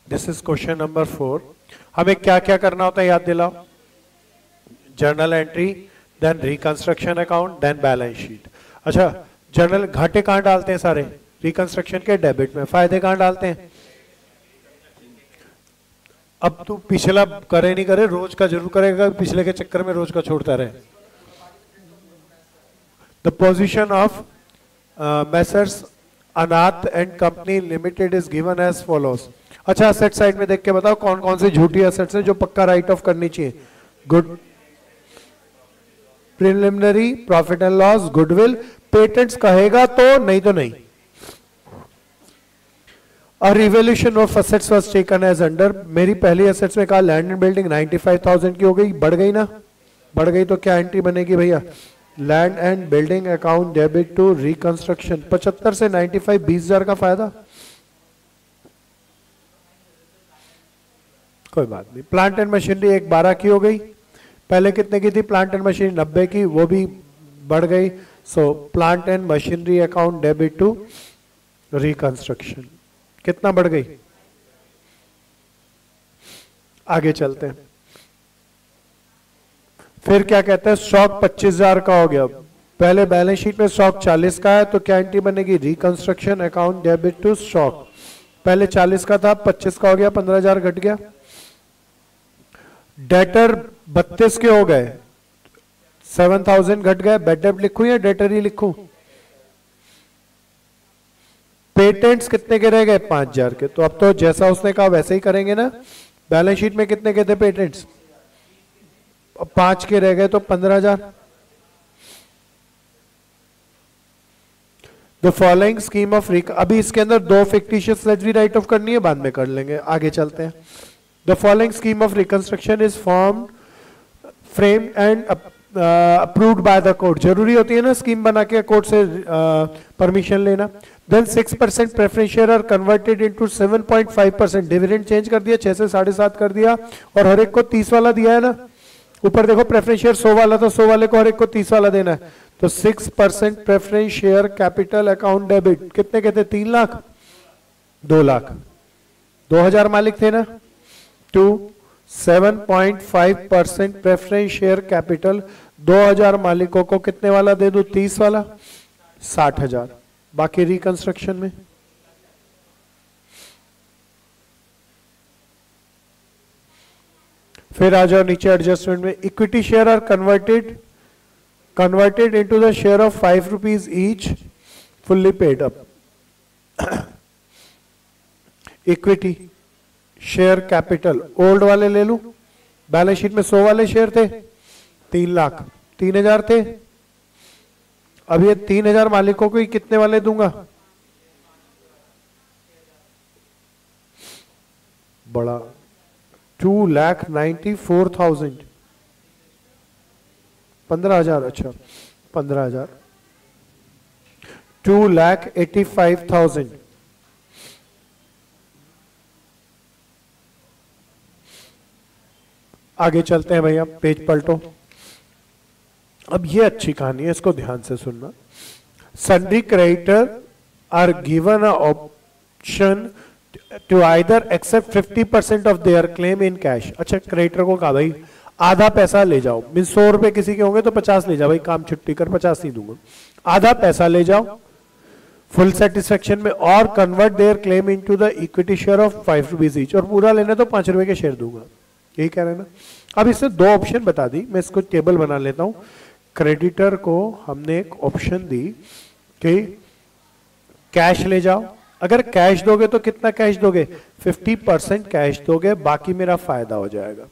This is question number 4। हमें क्या क्या करना होता है याद दिलाओ। Journal entry, then reconstruction account, then balance sheet. अच्छा, जर्नल घाटे कहां डालते हैं सारे? रिकंस्ट्रक्शन के डेबिट में। फायदे कहां डालते हैं? अब तू पिछला करे नहीं करे, रोज का जरूर करेगा, पिछले के चक्कर में रोज का छोड़ता रहे। The position of messrs Anath and company limited is given as follows. अच्छा, असेट साइड में देख के बताओ कौन कौन सी झूठी असेट्स हैं जो पक्का राइट ऑफ करनी चाहिए। Good preliminary, profit and loss, goodwill, patents कहेगा तो, नहीं तो नहीं। और revaluation of assets was taken as under. मेरी पहली असेट्स में कहा लैंड एंड बिल्डिंग 95,000 की हो गई, बढ़ गई ना? बढ़ गई तो क्या एंट्री बनेगी भैया? Land and building account debit to reconstruction. 75 से 95, 20,000 का फायदा। कोई बात नहीं। प्लांट एंड मशीनरी एक 12 की हो गई, पहले कितने की थी प्लांट एंड मशीनरी? 90 की, वो भी बढ़ गई। So plant and machinery account debit to reconstruction कितना बढ़ गई? आगे चलते हैं। फिर क्या कहते हैं? स्टॉक 25,000 का हो गया। पहले बैलेंस शीट में स्टॉक 40 का है, तो क्या एंट्री बनेगी? Reconstruction account debit to stock. पहले 40 का था, 25 का हो गया, 15,000 घट गया। डेटर 32 के हो गए, 7,000 घट गए। बेड डेब्ट लिखूं या डेटर ही लिखूं? पेटेंट्स कितने के रह गए? 5,000 के। तो अब तो जैसा उसने कहा वैसे ही करेंगे ना। बैलेंस शीट में कितने के थे पेटेंट्स? 5 के रह गए, तो 15,000। द फॉलोइंग स्कीम ऑफ अभी इसके अंदर 2 फिक्टिशियस लेजरी राइट ऑफ करनी है, बाद में कर लेंगे। आगे चलते हैं। The following scheme of reconstruction is form frame and approved by the court. जरूरी होती है ना स्कीम बना के कोर्ट से परमिशन लेना। Then 6% preference share are converted into 7.5%। Dividend change कर दिया, 6 से 7.5 कर दिया, और हर एक को 30 वाला दिया है ना। ऊपर देखो प्रेफरेंस शेयर 100 वाला, तो 100 वाले को हर एक को 30 वाला देना है। तो 6% preference share capital account debit कितने के थे? 3 लाख, 2 लाख, 2,000 मालिक थे ना। 7.5% प्रेफरेंस शेयर कैपिटल, 2,000 मालिकों को कितने वाला दे दूं? 30 वाला, 60,000। बाकी रिकंस्ट्रक्शन में फिर आ जाओ नीचे एडजस्टमेंट में। Equity share are converted into the share of 5 rupees each, fully paid up. Equity share capital old वाले ले लूं। बैलेंस शीट में 100 वाले शेयर थे, 3 लाख, 3,000 थे। अब ये 3,000 मालिकों को ही कितने वाले दूंगा? बड़ा 2,94,000, 15,000। अच्छा, 15,000, 2,85,000। आगे चलते हैं भैया, पेज पलटो। अब ये अच्छी कहानी है, इसको ध्यान से सुनना। Sundry creditor are given a option to either accept 50% of their claim in cash. अच्छा, क्रेडिटर को कहा भाई आधा पैसा ले जाओ, मीन 100 रुपए किसी के होंगे तो 50 ले जाओ, भाई काम छुट्टी कर, 50 नहीं दूंगा, आधा पैसा ले जाओ फुल सेटिस्फेक्शन में, और convert there claim into the equity share of 5 rupees each. और पूरा लेना तो 5 रुपए के शेयर दूंगा, यही कह रहे हैं ना। अब इससे 2 ऑप्शन बता दी, मैं इसको टेबल बना लेता हूं। क्रेडिटर को हमने एक ऑप्शन दी कि कैश ले जाओ। अगर कैश दोगे तो कितना कैश दोगे? 50% कैश दोगे, बाकी मेरा फायदा हो जाएगा।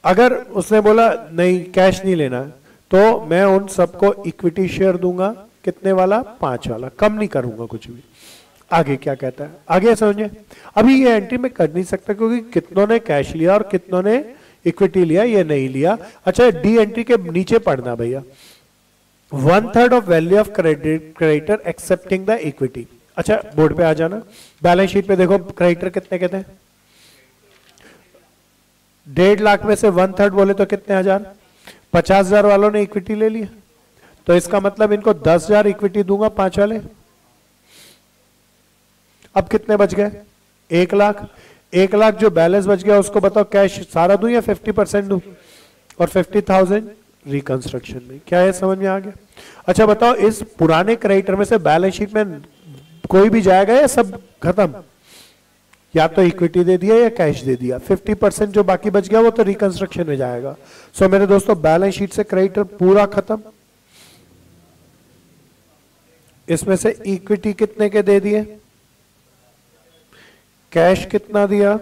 अगर उसने बोला नहीं कैश नहीं लेना, तो मैं उन सबको इक्विटी शेयर दूंगा। कितने वाला? 5 वाला, कम नहीं करूंगा कुछ भी। आगे क्या कहता है, आगे समझिए। अभी ये एंट्री में कर नहीं सकता क्योंकि कितनों ने कैश लिया और कितनों ने इक्विटी लिया, ये नहीं लिया। अच्छा, डी एंट्री के नीचे पढ़ना भैया, 1/3 of value of creditor accepting the equity. अच्छा, बोर्ड पे आ जाना। बैलेंस शीट पे देखो क्रेडिटर कितने कहते हैं? 1.5 लाख में से 1/3 बोले तो कितने हजार? 50,000 वालों ने इक्विटी ले लिया, तो इसका मतलब इनको 10,000 इक्विटी दूंगा 5 वाले। अब कितने बच गए? 1 लाख। 1 लाख जो बैलेंस बच गया उसको बताओ कैश सारा दूं या 50% दूं, और 50,000 रिकंस्ट्रक्शन में। क्या है, समझ में आ गया? अच्छा बताओ, इस पुराने क्रेडिटर में से बैलेंस शीट में कोई भी जाएगा या सब खत्म? या तो इक्विटी दे दिया या कैश दे दिया। 50% जो बाकी बच गया वो तो रिकंस्ट्रक्शन में जाएगा। सो मेरे दोस्तों, बैलेंस शीट से क्रेडिटर पूरा खत्म। इसमें से इक्विटी कितने के दे दिए, कैश कितना दिया,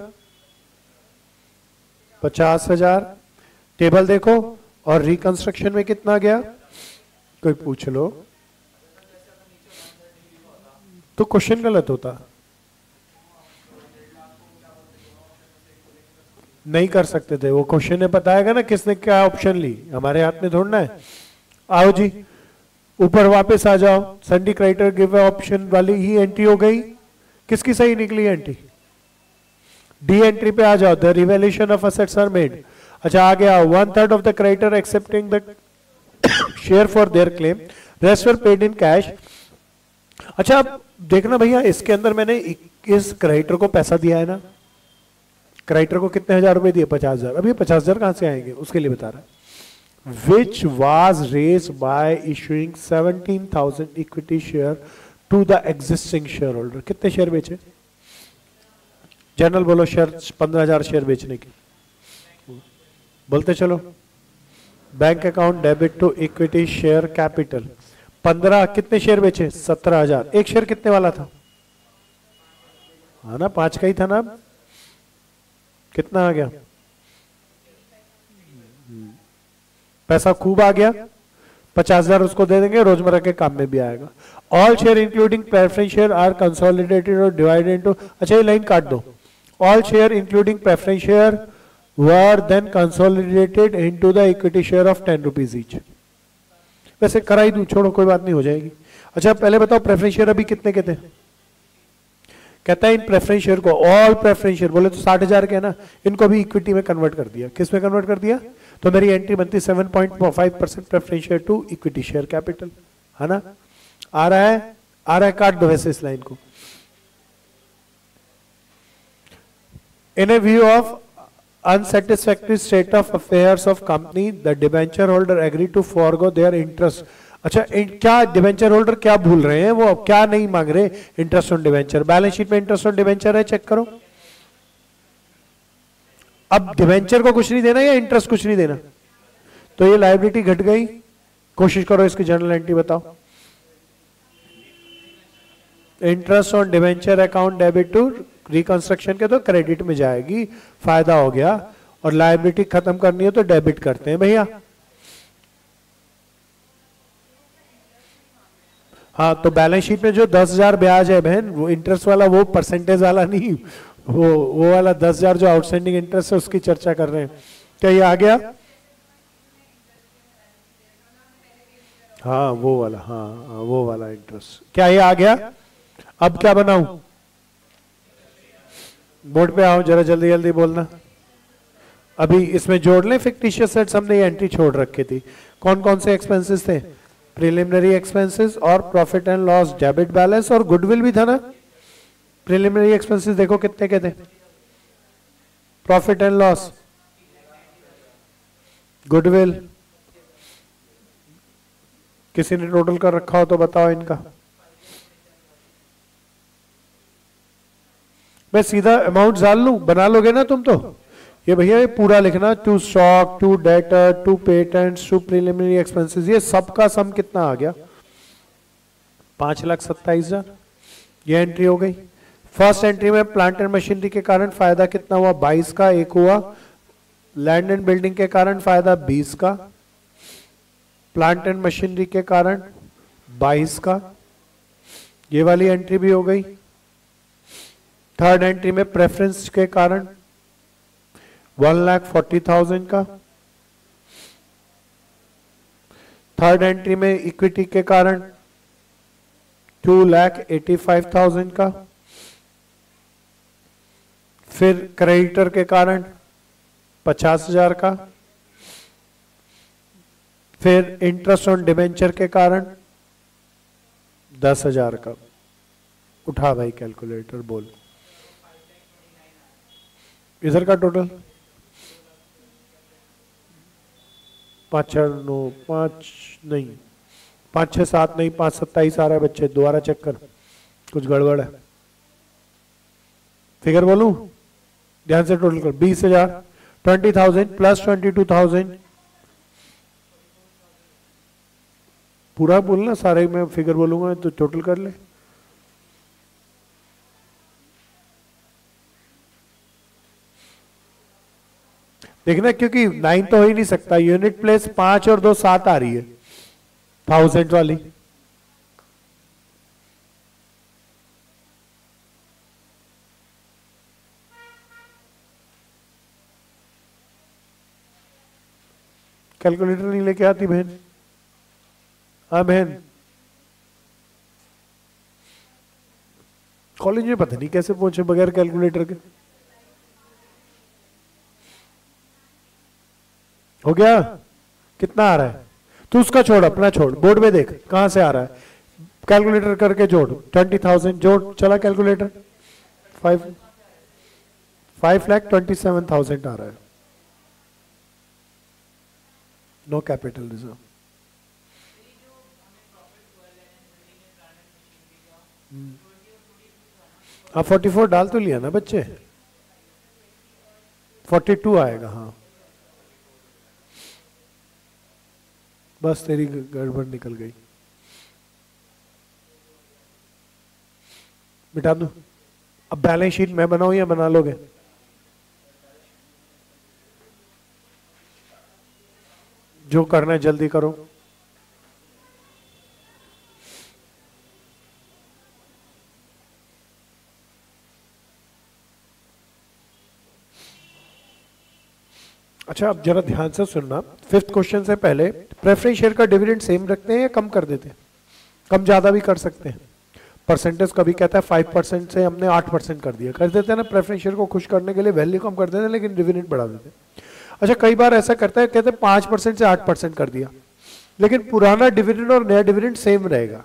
50,000। टेबल देखो, और रिकंस्ट्रक्शन में कितना गया, कोई पूछ लो तो क्वेश्चन गलत होता। नहीं कर सकते थे, वो क्वेश्चन ने बताएगा ना किसने क्या ऑप्शन ली, हमारे हाथ में थोड़ना है। आओ जी ऊपर वापस आ जाओ। संडी क्रेडिटर गिव ऑप्शन वाली ही एंट्री हो गई। किसकी सही निकली एंट्री? डी एंट्री पे आ जाओ। The revaluation of assets are made. अच्छा आ गया, 1/3 of the creditor accepting the share for their claim, rest were paid in cash. अच्छा अब देखना भैया, इसके अंदर मैंने इस क्रेडिटर को पैसा दिया है ना, क्रेडिटर को कितने हजार रुपए दिए, 50,000। अब ये 50,000 कहां से आएंगे उसके लिए बता रहा है। Which was raised by issuing 17,000 equity share to the existing shareholder। कितने शेयर बेचे? जनरल बोलो, शेयर 15,000 शेयर बेचने की बोलते चलो। Bank account debit to equity share capital 15। कितने शेयर बेचे? 17,000। एक शेयर कितने वाला था? हाँ ना, 5 का ही था ना। कितना आ गया? पैसा खूब आ गया। 50,000 उसको दे देंगे, रोजमर्रा के काम में भी आएगा। All share including preference share are consolidated और डिवाइडेड इनटू। अच्छा ये लाइन काट दो। All share including preference share were then consolidated into the equity share of 10 rupees each. वैसे कराई दूं, छोड़ो कोई बात नहीं, हो जाएगी। अच्छा पहले बताओ प्रेफरेंस शेयर अभी कितने के थे? कहता है इन प्रेफरेंस शेयर को, ऑल प्रेफरेंस शेयर बोले तो 60,000 के है ना, इनको भी इक्विटी में कन्वर्ट कर दिया। किस में कन्वर्ट कर दिया? तो मेरी एंट्री बनती 7.5% preference share to equity share capital, है ना। आ रहा है? आ रहा है, काट दो वैसे इस लाइन को। In a view of unsatisfactory state of affairs of company, the debenture holder agree to forego their interest। अच्छा क्या डिवेंचर होल्डर क्या भूल रहे हैं, वो क्या नहीं मांग रहे? Interest on debenture. Balance sheet में इंटरेस्ट ऑन डिवेंचर है, चेक करो। अब डिवेंचर को कुछ नहीं देना या इंटरेस्ट कुछ नहीं देना, तो ये लायबिलिटी घट गई। कोशिश करो इसकी जर्नल एंट्री बताओ। Interest on debenture account debit to reconstruction के तो क्रेडिट में जाएगी, फायदा हो गया। और लायबिलिटी खत्म करनी है तो डेबिट करते हैं भैया। हाँ तो बैलेंस शीट में जो 10,000 ब्याज है बहन, वो इंटरेस्ट वाला, वो परसेंटेज वाला नहीं, वो वाला 10,000 जो आउटस्टैंडिंग इंटरेस्ट है उसकी चर्चा कर रहे हैं। क्या ये आ गया? हाँ वो वाला, हाँ वो वाला इंटरेस्ट। क्या ये आ गया? अब क्या बनाऊं? बोर्ड पे आओ जरा, जल्दी जल्दी बोलना। अभी इसमें जोड़ लें फिक्टिशियस सेट्स, हमने ये एंट्री छोड़ रखी थी। कौन कौन से एक्सपेंसेस थे? प्रिलिमिनरी एक्सपेंसेस और profit and loss debit balance, और गुडविल भी था ना। प्रिलिमिनरी एक्सपेंसेस देखो कितने के थे, प्रॉफिट एंड लॉस, गुडविल। किसी ने टोटल कर रखा हो तो बताओ इनका। मैं सीधा अमाउंट डाल लूं, बना लोगे ना तुम तो? ये भैया ये पूरा लिखना, to stock, to debtor, to patents, to preliminary expenses, ये सबका सम कितना आ गया? 5,27,000। ये एंट्री हो गई। फर्स्ट एंट्री में प्लांट एंड मशीनरी के कारण फायदा कितना हुआ? 22 का। एक हुआ लैंड एंड बिल्डिंग के कारण फायदा 20 का, प्लांट एंड मशीनरी के कारण 22 का। ये वाली एंट्री भी हो गई। थर्ड एंट्री में प्रेफरेंस के कारण 1,40,000 का। थर्ड एंट्री में इक्विटी के कारण 2,85,000 का। फिर क्रेडिटर के कारण 50,000 का। फिर इंटरेस्ट ऑन डिबेंचर के कारण 10,000 का। उठा भाई कैलकुलेटर, बोल। इधर का टोटल 5 6 9 5 नहीं 5 6 7 नहीं 5 27 आ रहा है बच्चे, दोबारा चेक कर, कुछ गड़बड़ है। फिगर बोलूं, ध्यान से टोटल कर। 20,000 20,000 प्लस 22,000, पूरा बोलना, सारे मैं फिगर बोलूंगा तो टोटल कर ले। देखना, क्योंकि 9 तो हो ही नहीं सकता, यूनिट प्लेस 5 और 2 7 आ रही है 1000 वाली। कैलकुलेटर नहीं लेके आती बहन? हाँ बहन, कॉलेज में पता नहीं कैसे पहुंचे बगैर कैलकुलेटर के। हो गया? कितना आ रहा है? तू उसका छोड़, अपना छोड़, बोर्ड में देख कहां से आ रहा है, कैलकुलेटर करके जोड़। 20,000 जोड़, चला कैलकुलेटर, 5,27,000 आ रहा है। No capital reserve. हाँ 44 डाल तो लिया ना बच्चे, 42 आएगा। हाँ बस तेरी गड़बड़ निकल गई, मिटा दो। अब बैलेंस शीट मैं बनाऊं या बना लोगे? जो करना है जल्दी करो। अच्छा अब जरा ध्यान से सुनना, 5th क्वेश्चन से पहले प्रेफरेंस शेयर का डिविडेंड सेम रखते हैं या कम कर देते हैं? कम ज्यादा भी कर सकते हैं। परसेंटेज कभी कहता है 5% से हमने 8% कर दिया, कर देते हैं ना, प्रेफरेंस शेयर को खुश करने के लिए वैल्यू कम कर देते हैं लेकिन डिविडेंड बढ़ा देते हैं। अच्छा कई बार ऐसा करता है, कहते हैं 5% से 8% कर दिया लेकिन पुराना डिविडेंड और नया डिविडेंड सेम रहेगा।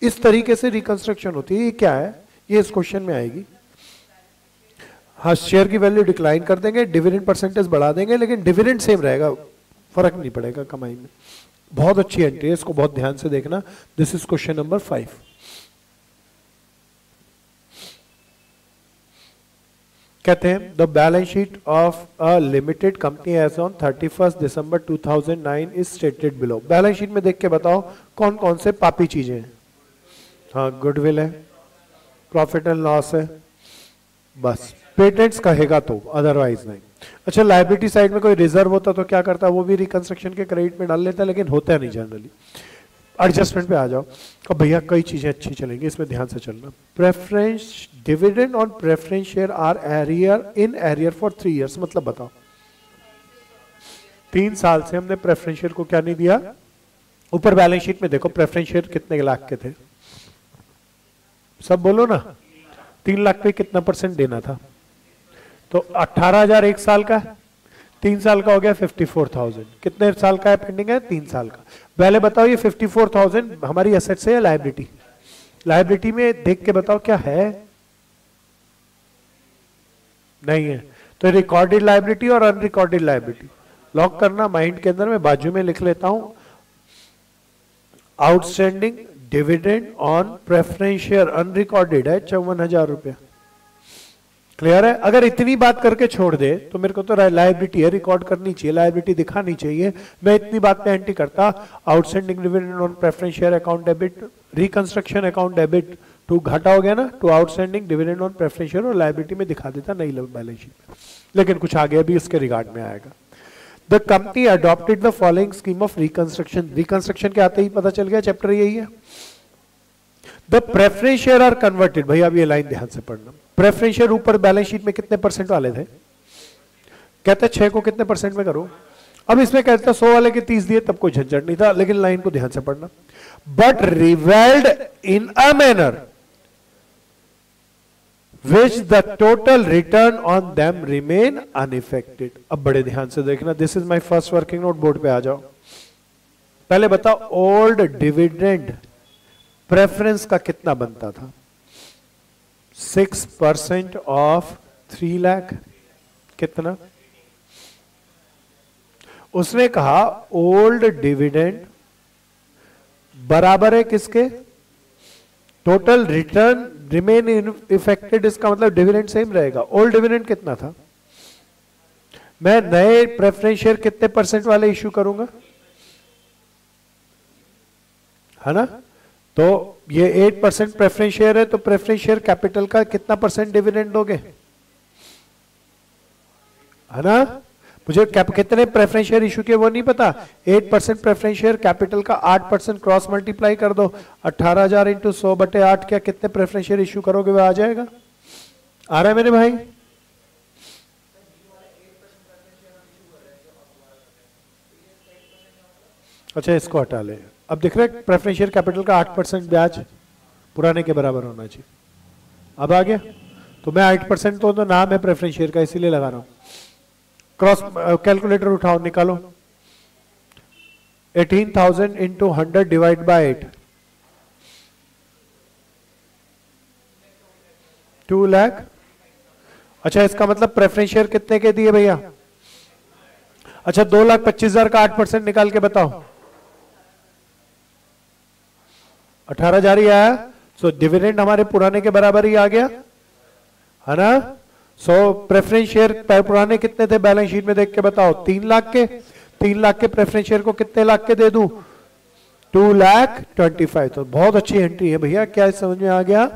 इस तरीके से रिकंस्ट्रक्शन होती है। ये क्या है? ये इस क्वेश्चन में आएगी। हाँ शेयर की वैल्यू डिक्लाइन कर देंगे, डिविडेंड परसेंटेज बढ़ा देंगे लेकिन डिविडेंड सेम रहेगा, फर्क नहीं पड़ेगा कमाई में। बहुत अच्छी एंट्री है, इसको बहुत ध्यान से देखना। This is question number 5। कहते हैं the balance sheet of a limited company as on 31 December 2009 is stated below. Balance sheet में देख के बताओ कौन कौन से पापी चीजें हैं। हाँ गुडविल है, प्रॉफिट एंड लॉस है, बस पेटेंट्स कहेगा तो, अदरवाइज नहीं। अच्छा लायबिलिटी साइड में कोई रिजर्व होता तो क्या करता, वो भी रिकंस्ट्रक्शन के क्रेडिट में डाल लेता, लेकिन होता नहीं जनरली। एडजस्टमेंट पे आ जाओ। अब भैया कई चीजें अच्छी चलेंगी, इसमें ध्यान से चलना। Preference dividend on preference share are arrear in arrear for 3 years, मतलब बताओ 3 साल से हमने प्रेफरेंस शेयर को क्या नहीं दिया। ऊपर बैलेंस शीट में देखो प्रेफरेंस शेयर कितने लाख के थे, सब बोलो ना। 3 लाख पे कितना % देना था, तो 18,000 1 साल का, 3 साल का हो गया 54,000। कितने साल का है पेंडिंग है? 3 साल का। पहले बताओ ये 54,000 हमारी एसेट है या लायबिलिटी? लायबिलिटी में देख के बताओ क्या है, नहीं है तो रिकॉर्डेड लायबिलिटी और अनरिकॉर्डेड लायबिलिटी लॉक करना माइंड के अंदर। मैं बाजू में लिख लेता हूं, outstanding dividend on preference share unrecorded है 54,000 रुपया। क्लियर है? अगर इतनी बात करके छोड़ दे तो मेरे को तो लायबिलिटी है, रिकॉर्ड करनी चाहिए, लायबिलिटी दिखानी चाहिए। मैं इतनी बात पे एंट्री करता, outstanding dividend on preference share account debit, reconstruction account debit to घाटा हो गया ना, to outstanding dividend on preference share, और लायबिलिटी में दिखा देता नहीं बैलेंस शीट में। लेकिन कुछ आगे अभी इसके रिगार्ड में आएगा। The company adopted the following scheme of reconstruction. Reconstruction के आते ही पता चल गया, चैप्टर यही है। The preference share are converted, भाई अब ये लाइन ध्यान से पढ़ना। प्रेफरेंस शेयर ऊपर बैलेंस शीट में कितने % वाले थे? कहते 6 को कितने % में करो। अब इसमें कहता 100 वाले के 30 दिए, तब कोई झंझट नहीं था, लेकिन लाइन को ध्यान से पढ़ना। But revelled in a manner which the total return on them remain unaffected. अब बड़े ध्यान से देखना, this is my first working note, board पे आ जाओ। पहले बताओ ओल्ड डिविडेंड प्रेफरेंस का कितना बनता था? 6% ऑफ 3 लाख कितना? उसने कहा ओल्ड डिविडेंड बराबर है किसके? टोटल रिटर्न रिमेन इफेक्टेड, इसका मतलब डिविडेंड सेम रहेगा। ओल्ड डिविडेंड कितना था? मैं नए प्रेफरेंस शेयर कितने परसेंट वाले इश्यू करूंगा, है ना? तो ये 8% प्रेफरेंस शेयर है, तो प्रेफरेंस शेयर कैपिटल का कितना परसेंट डिविडेंड दोगे, है ना? मुझे कितने प्रेफरेंस शेयर इशू किए वो नहीं पता। 8% प्रेफरेंस शेयर कैपिटल का 8% क्रॉस मल्टीप्लाई कर दो, 18,000 इंटू 100/8 क्या कितने प्रेफरेंस शेयर इशू करोगे वो आ जाएगा। आ रहा है मेरे भाई? अच्छा इसको हटा ले। अब दिख रहा है प्रेफरेंस शेयर कैपिटल का 8% ब्याज पुराने के बराबर होना चाहिए। अब आ गया? तो मैं 8% तो नाम है प्रेफरेंस शेयर का इसीलिए लगा रहा हूं। क्रॉस कैलकुलेटर उठाओ निकालो। 18,000 इंटू 100 डिवाइड बाय 8, 2 लाख। अच्छा इसका मतलब प्रेफरेंस शेयर कितने के दिए भैया? अच्छा 2,25,000 का 8% निकाल के बताओ। 18,000 ही आया। सो डिविडेंड हमारे पुराने के बराबर ही आ गया, है ना? सो प्रेफरेंस शेयर पुराने कितने थे बैलेंस शीट में देख के बताओ? 3 लाख के। 3 लाख के प्रेफरेंस शेयर को कितने लाख के दे दूं? 2,25,000। तो बहुत अच्छी एंट्री है भैया, क्या समझ में आ गया?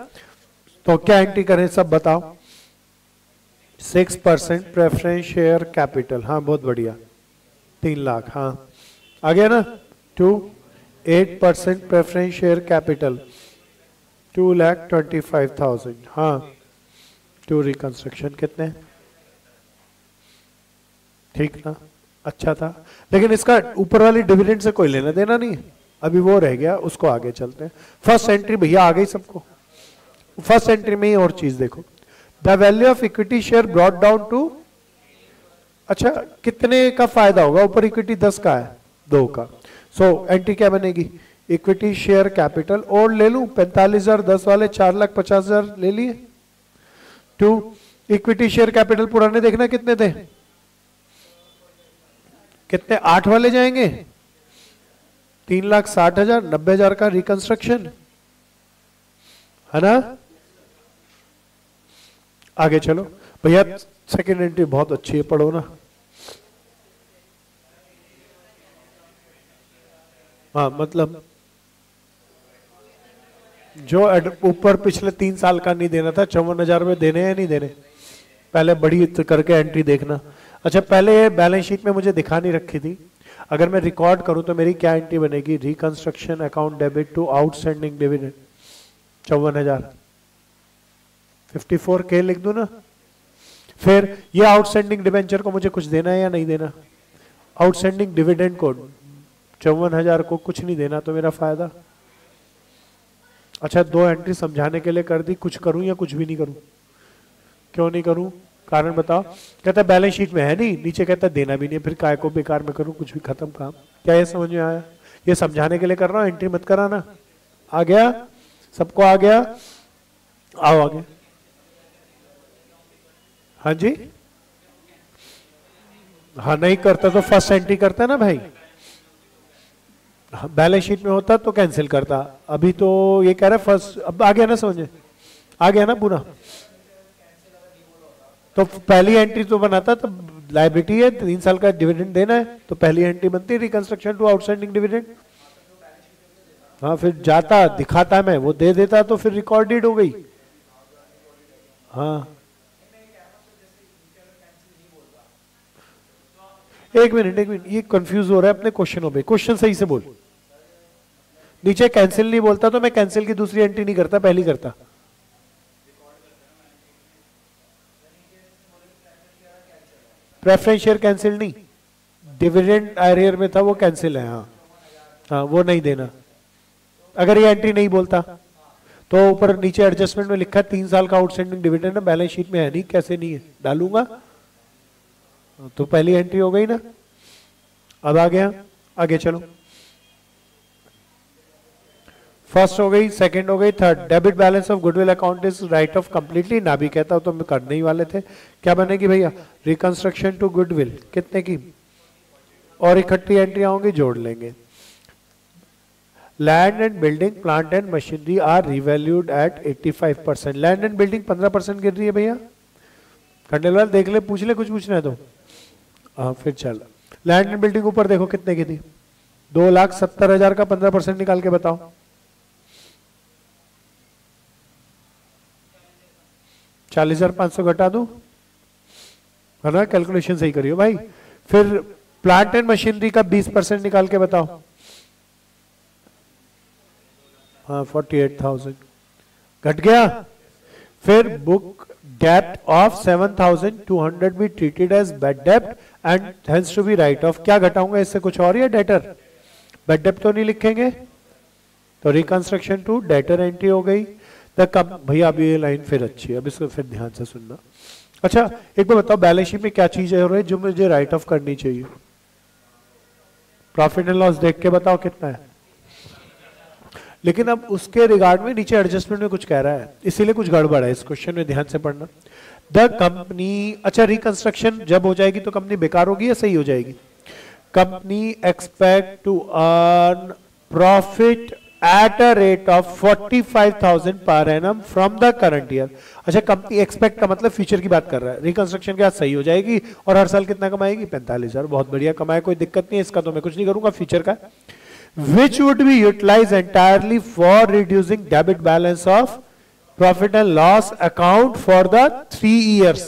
तो क्या एंट्री करें सब बताओ? 6% प्रेफरेंस शेयर कैपिटल, हाँ बहुत बढ़िया, 3 लाख, हाँ आ गया ना? 8% प्रेफरेंस शेयर कैपिटल 2,25,000, हाँ टू रिकंस्ट्रक्शन कितने? ठीक ना, अच्छा था। लेकिन इसका ऊपर वाली डिविडेंड से कोई लेना देना नहीं है, अभी वो रह गया, उसको आगे चलते हैं। फर्स्ट एंट्री भैया आ गई सबको। फर्स्ट एंट्री में ही और चीज देखो, the value of equity share brought down to, अच्छा कितने का फायदा होगा? ऊपर इक्विटी 10 का है, 2 का। सो एंट्री क्या बनेगी? इक्विटी शेयर कैपिटल और ले लूं 45,000, 10 वाले 4,50,000 ले लिए। 2 इक्विटी शेयर कैपिटल पुराने देखना कितने थे, कितने? 8 वाले जाएंगे, 3,60,000, 90,000 का रिकंस्ट्रक्शन, है ना? आगे चलो भैया, सेकेंड एंट्री बहुत अच्छी है, पढ़ो ना। हाँ मतलब जो ऊपर पिछले 3 साल का नहीं देना था, 54,000 रुपए देने हैं नहीं देने, पहले बड़ी करके एंट्री देखना। अच्छा पहले ये बैलेंस शीट में मुझे दिखा नहीं रखी थी, अगर मैं रिकॉर्ड करूं तो मेरी क्या एंट्री बनेगी? Reconstruction account debit to outstanding dividend 54,000, 54K लिख दूं ना। फिर ये आउटस्टैंडिंग डिवेंचर को मुझे कुछ देना है या नहीं देना? आउटस्टैंडिंग डिविडेंड को 54,000 को कुछ नहीं देना, तो मेरा फायदा। अच्छा 2 एंट्री समझाने के लिए कर दी, कुछ करूं या कुछ भी नहीं करूं? क्यों नहीं करूं, कारण बताओ? कहता है बैलेंस शीट में है नहीं, नीचे कहता है देना भी नहीं, फिर काय को बेकार में करूं, कुछ भी खत्म काम। क्या ये समझ में आया? ये समझाने के लिए कर रहा हूं, एंट्री मत कराना। आ गया सबको? आ गया? आओ आगे। हाँ जी, हाँ नहीं करता तो फर्स्ट एंट्री करता है ना भाई, बैलेंस शीट में होता तो कैंसिल करता। अभी तो ये कह रहा है फर्स्ट, अब आ गया ना समझे? आ गया ना पूरा? तो पहली एंट्री तो बनाता, तो लायबिलिटी है, 3 साल का डिविडेंड देना है, तो पहली एंट्री बनती है रिकंस्ट्रक्शन टू आउटस्टैंडिंग डिविडेंड। हाँ फिर जाता दिखाता मैं, वो दे देता तो फिर रिकॉर्डेड हो गई। हाँ एक मिनट, ये कंफ्यूज हो रहा है अपने क्वेश्चनों पे, क्वेश्चन सही से बोल। नीचे कैंसिल नहीं बोलता तो मैं कैंसिल की दूसरी एंट्री नहीं करता, पहली करता। प्रेफरेंस शेयर कैंसिल नहीं, डिविडेंड एरियर में था वो कैंसिल है। हाँ हाँ वो नहीं देना, अगर ये एंट्री नहीं बोलता तो ऊपर नीचे एडजस्टमेंट में लिखा है 3 साल का आउटस्टैंडिंग डिविडेंड है, बैलेंस शीट में है नहीं, कैसे नहीं है डालूंगा, तो पहली एंट्री हो गई ना। अब आ गया, आगे चलो। फर्स्ट हो गई, सेकंड हो गई, third. Debit balance of goodwill account is right of completely, ना भी कहता तो हम करने ही वाले थे। क्या बनेगी भैया? रिकंस्ट्रक्शन टू गुडविल कितने की, और इकट्ठी एंट्रियां होंगी, जोड़ लेंगे। Land and building, plant and machinery are revalued at 85%। Land and building 15% गिर रही है भैया। खंडेलवाल देख ले, पूछ ले, कुछ पूछना है तो। हाँ फिर चल, लैंड एंड बिल्डिंग ऊपर देखो कितने की थी, 2,70,000 का 15% निकाल के बताओ। 40,500 घटा दो, है ना? कैलकुलेशन सही करियो भाई। फिर प्लांट एंड मशीनरी का 20% निकाल के बताओ। हाँ 48,000 घट गया। फिर बुक डेप्ट of 7,200 be treated as bad डेप्ट and hence to be write off. क्या घटाऊंगा इससे, कुछ और या डेटर? बैड डेप्ट तो नहीं लिखेंगे, तो रिकंस्ट्रक्शन टू डेटर एंट्री हो गई। भैया अभी ये लाइन फिर अच्छी है, अब इसको फिर ध्यान से सुनना। अच्छा एक बार बताओ, बैलेंस शीट में क्या चीजें हो रही है जो मुझे राइट ऑफ करनी चाहिए? प्रॉफिट एंड लॉस देख के बताओ कितना है। लेकिन अब उसके रिगार्ड में नीचे एडजस्टमेंट में कुछ कह रहा है, इसीलिए कुछ गड़बड़ है इस क्वेश्चन में, ध्यान से पढ़ना। द कंपनी, अच्छा रिकंस्ट्रक्शन जब हो जाएगी तो कंपनी बेकार होगी या सही हो जाएगी? Company expect to earn profit at a rate of 45,000 per annum from the current year. अच्छा कंपनी एक्सपेक्ट का मतलब फ्यूचर की बात कर रहा है। रिकंस्ट्रक्शन के बाद सही हो जाएगी और हर साल कितना कमाएगी? 45,000। बहुत बढ़िया कमाए, कोई दिक्कत नहीं है, इसका तो मैं कुछ नहीं करूंगा फ्यूचर का। Which would be utilized entirely for reducing debit balance of profit and loss account for the 3 years।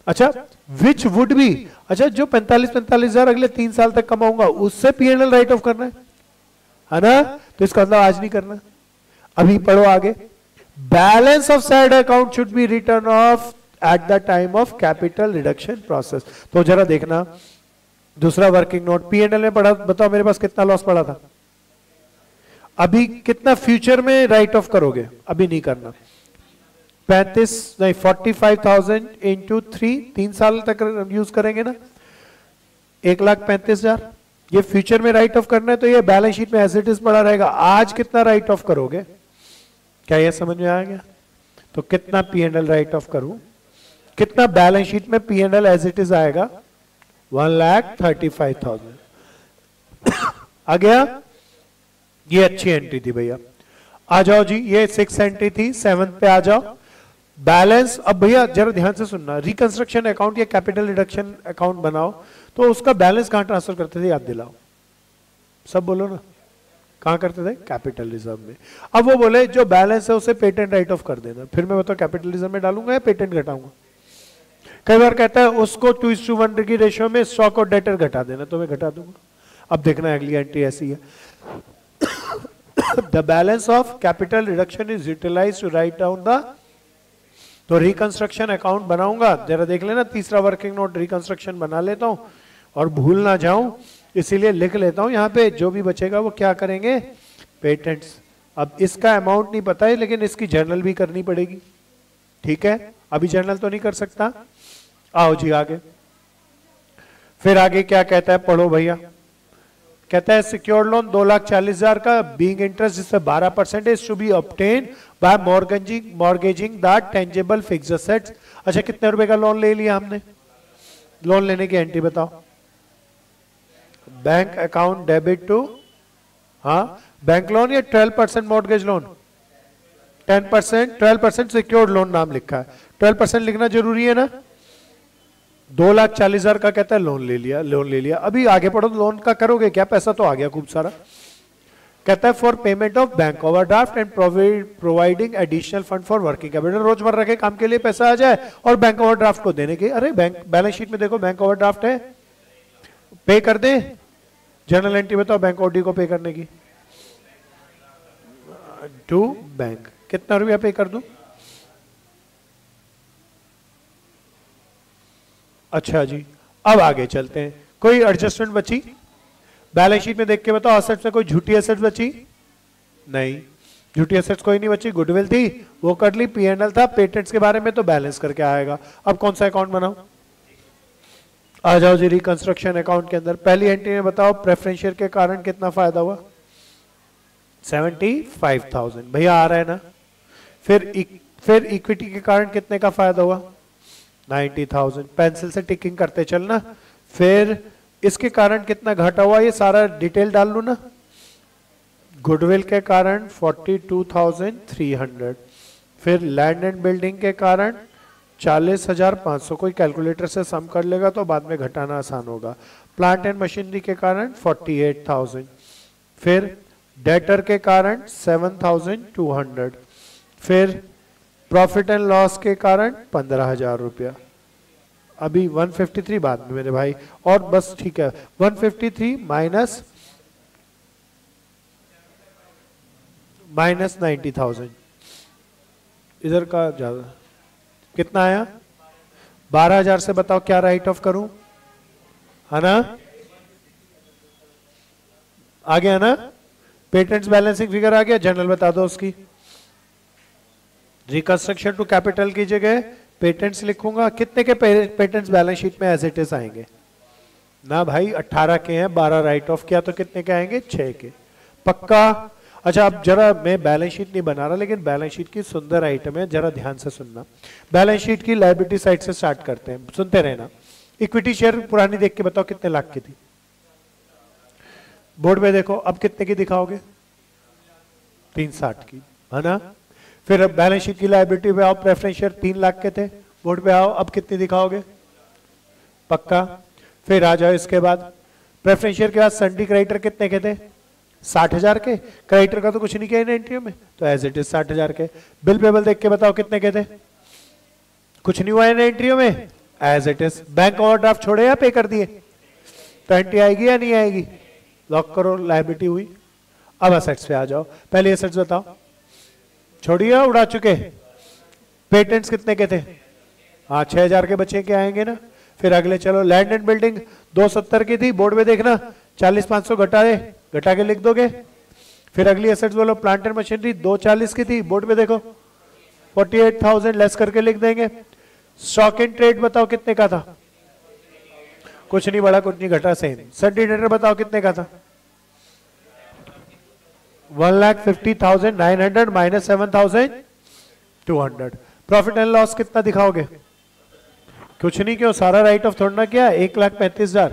अच्छा which would be, अच्छा जो 45,000 अगले 3 साल तक कमाऊंगा उससे P&L राइट ऑफ करना है ना? तो इसका मतलब आज नहीं करना, अभी पढ़ो आगे। Balance of side account should be return of at the time of capital reduction process. तो जरा देखना दूसरा वर्किंग नोट, P&L में पढ़ा, बताओ मेरे पास कितना लॉस पड़ा था, अभी कितना फ्यूचर में राइट ऑफ करोगे? अभी नहीं करना। 45,000 इंटू 3 साल तक यूज करेंगे ना, 1,35,000 ये फ्यूचर में राइट ऑफ करना है, तो ये बैलेंस शीट में एज इट इज पड़ा रहेगा। आज कितना राइट ऑफ करोगे? क्या ये समझ में आ गया? तो कितना P&L राइट ऑफ करूं, कितना बैलेंस शीट में P&L एज इट इज आएगा? 1,35,000 आ गया। ये अच्छी एंट्री थी भैया। आ जाओ जी, ये 6 एंट्री थी, 7 पे आ जाओ। बैलेंस, अब भैया जरा ध्यान से सुनना, रिकंस्ट्रक्शन अकाउंट या कैपिटल रिडक्शन अकाउंट बनाओ तो उसका बैलेंस कहां ट्रांसफर करते थे, याद दिलाओ, सब बोलो ना, कहां करते थे? कैपिटल रिजर्व में। अब वो बोले जो बैलेंस है उसे पेटेंट राइट ऑफ कर देना, फिर मैं बताओ कैपिटल रिजर्व में डालूंगा या पेटेंट घटाऊंगा? कई बार कहता है उसको 2:1 की रेशियो में स्टॉक और डेटर घटा देना, तो मैं घटा दूंगा। अब देखना अगली एंट्री ऐसी है, the balance of capital reduction is utilised to write down the, तो रिकंस्ट्रक्शन अकाउंट बनाऊंगा। जरा देख लेना, तीसरा वर्किंग नोट रिकंस्ट्रक्शन बना लेता हूं और भूल ना जाऊं इसीलिए लिख लेता हूं। यहां पे जो भी बचेगा वो क्या करेंगे? पेटेंट्स। अब इसका अमाउंट नहीं पता है लेकिन इसकी जर्नल भी करनी पड़ेगी, ठीक है? अभी जर्नल तो नहीं कर सकता। आओ जी आगे, फिर आगे क्या कहता है, पढ़ो भैया। कहता है सिक्योर्ड लोन 2,40,000 का, बीइंग इंटरेस्ट जिससे 12% is to be obtain by mortgaging the tangible fixed assets. अच्छा कितने रुपए का लोन ले लिया हमने? लोन लेने की एंट्री बताओ। बैंक अकाउंट डेबिट टू, हाँ बैंक लोन या 12% मॉर्गेज लोन? 10%, 12% सिक्योर्ड लोन नाम लिखा है, 12% लिखना जरूरी है ना। 2,40,000 का कहता है लोन ले लिया। अभी आगे पढ़ो, लोन का करोगे क्या? पैसा तो आ गया खूब सारा। कहता है for payment of bank overdraft and providing additional fund for working capital, रोजमर्रा के काम के लिए पैसा आ जाए और बैंक ओवरड्राफ्ट को देने के। अरे बैंक बैलेंस शीट में देखो बैंक ओवरड्राफ्ट है, पे कर दे। जर्नल एंट्री बताओ बैंक ओडी को पे करने की, टू बैंक, कितना रुपया पे कर दूं? अच्छा जी, अब आगे चलते हैं। कोई एडजस्टमेंट बची बैलेंस शीट में देख के बताओ? असेट्स में कोई झूठी एसेट्स बची? नहीं, झूठी एसेट्स कोई नहीं बची। गुडविल थी वो कर ली, P&L था, पेटेंट्स के बारे में तो बैलेंस करके आएगा। अब कौन सा अकाउंट बनाऊं? आ जाओ जी रिकंस्ट्रक्शन अकाउंट के अंदर। पहली एंट्री में बताओ प्रेफरेंस शेयर के कारण कितना फायदा हुआ? 75,000 भैया आ रहा है ना। फिर इक्विटी के कारण कितने का फायदा हुआ? 90,000। पेंसिल से टिकिंग करते चलना। फिर इसके कारण कितना घाटा हुआ, ये सारा डिटेल डाल लू ना। गुडविल के कारण 42,300। फिर लैंड एंड बिल्डिंग के कारण 40,500। कोई कैलकुलेटर से सम कर लेगा तो बाद में घटाना आसान होगा। प्लांट एंड मशीनरी के कारण 48,000। फिर डेटर के कारण 7,200। फिर प्रॉफिट एंड लॉस के कारण 15,000 रुपया। अभी 153 बाद में मेरे भाई, और बस ठीक है। 153 माइनस 90,000, इधर का ज्यादा कितना आया? 12,000 से बताओ क्या राइट ऑफ करूं, है ना? आ गया ना? पेटेंट्स बैलेंसिंग फिगर आ गया। जनरल बता दो उसकी। रिकंस्ट्रक्शन टू कैपिटल की जगह पेटेंट्स लिखूंगा। कितने के पेटेंट्स बैलेंस शीट में एज इट इज आएंगे ना भाई? 18 के हैं, 12 राइट ऑफ किया तो कितने के आएंगे? 6 के। पक्का? अच्छा, अब जरा मैं बैलेंस शीट नहीं बना रहा, लेकिन बैलेंस शीट की सुंदर आइटम है, जरा ध्यान से सुनना। बैलेंस शीट की लायबिलिटी साइड से स्टार्ट करते हैं, सुनते रहना। इक्विटी शेयर पुरानी देख के बताओ कितने लाख की थी? बोर्ड पे देखो, अब कितने की दिखाओगे? 360 की, है ना? फिर अब बैलेंस शीट की लायबिलिटी पे आओ, प्रेफरेंस शेयर 3 लाख के थे। बोर्ड पे आओ, अब कितनी दिखाओगे? पक्का? फिर आ जाओ इसके बाद प्रेफरेंस शेयर के बाद सन्डी क्रेडिटर कितने के थे? 60,000 के। क्रेडिटर का तो कुछ नहीं किया इन एंट्रियों में, तो एज इट इज 60,000 के। बिल पेबल देख के बताओ कितने के थे? कुछ नहीं हुआ इन एंट्रियों में, as it is. Bank overdraft छोड़े या पे कर दिए? तो एंट्री आएगी या नहीं आएगी? लॉक करो, लायबिलिटी हुई। अब असेट्स पे आ जाओ। पहले असेट्स बताओ, छोड़िए उड़ा चुके। पेटेंट्स कितने के थे? हाँ, 6,000 के बचे के आएंगे ना। फिर अगले चलो, लैंड एंड बिल्डिंग 270 की थी, बोर्ड में देखना 40,500 घटा के लिख दोगे। फिर अगली एसेट्स बोलो, प्लांट एंड मशीनरी 240 की थी, बोर्ड में देखो 48,000 लेस करके लिख देंगे। स्टॉक एंड ट्रेड बताओ कितने का था? कुछ नहीं बढ़ा, कुछ नहीं घटा, सेम। सन्डी डेटर बताओ कितने का था? 1,50,900 माइनस 7,200। प्रॉफिट एंड लॉस कितना दिखाओगे? कुछ नहीं, क्यों? सारा राइट ऑफ थोड़ा ना किया, 1,35,000।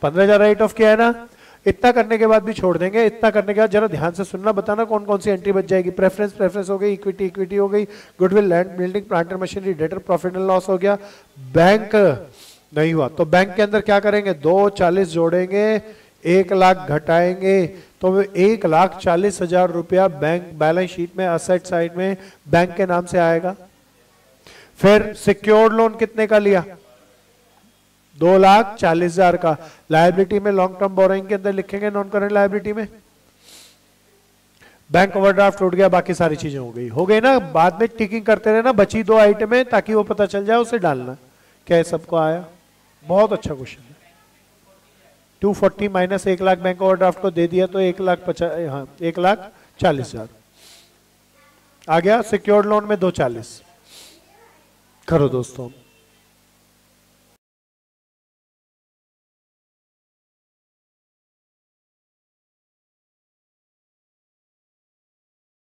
15,000 राइट ऑफ किया है ना। इतना करने के बाद भी छोड़ देंगे। इतना करने के बाद जरा ध्यान से सुनना, बताना कौन कौन सी एंट्री बच जाएगी। प्रेफरेंस हो गई, इक्विटी हो गई, goodwill, land building, plant and machinery, debtor, profit and loss हो गया। बैंक नहीं हुआ तो बैंक के अंदर क्या करेंगे? 240 जोड़ेंगे, 1 लाख घटाएंगे, तो 1,40,000 रुपया बैंक बैलेंस शीट में असेट साइड में बैंक के नाम से आएगा। फिर सिक्योर्ड लोन कितने का लिया? 2,40,000 का। लायबिलिटी में लॉन्ग टर्म बोरोइंग के अंदर लिखेंगे, नॉन करंट लायबिलिटी में। बैंक ओवरड्राफ्ट उठ गया, बाकी सारी चीजें हो गई ना। बाद में टिकिंग करते रहना, बची 2 आइटम है, ताकि वो पता चल जाए, उसे डालना। क्या सबको आया? बहुत अच्छा क्वेश्चन है। 240 माइनस 1 लाख बैंक ओवरड्राफ्ट को दे दिया तो 1,50,000, हाँ 1,40,000 आ गया। सिक्योर्ड लोन में 240 करो दोस्तों।